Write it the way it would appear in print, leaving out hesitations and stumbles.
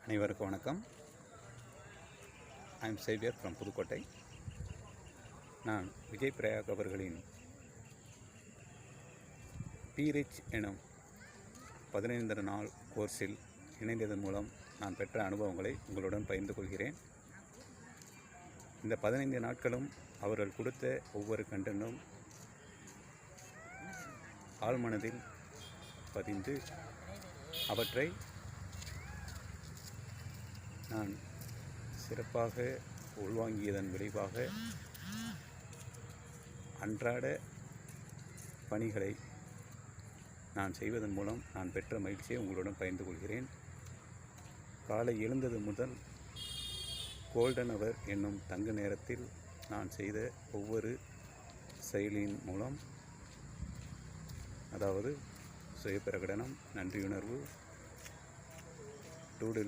அனைவருக்கும் வணக்கம். I am Xavier from Pudukkottai. நான் விஜய் பிரயாக் அவர்களின் பீரிச் எனும் 15 நாள் கோர்ஸில் இணைந்ததன் மூலம் நான் பெற்ற அனுபவங்களை உங்களுடன் பகிர்ந்து கொள்கிறேன். இந்த 15 நாட்களும் அவர்கள் கொடுத்த ஒவ்வொரு கண்டென்ட்டும் ஆழ்மனதில் பதிந்து அவற்றை நான் சிறப்பாக உள்வாங்கியதன் விளைவாக அன்றாட பணிகளை நான் செய்வதன் மூலம் நான் பெற்ற மகிழ்ச்சியை உங்களுடன் பகிர்ந்து கொள்கிறேன். காலை எழுந்தது முதல் கோல்டன் அவர் என்னும் தங்க நேரத்தில் நான் செய்த ஒவ்வொரு செயலின் மூலம், அதாவது சுயப்பிரகடனம், நன்றியுணர்வு, டூடலி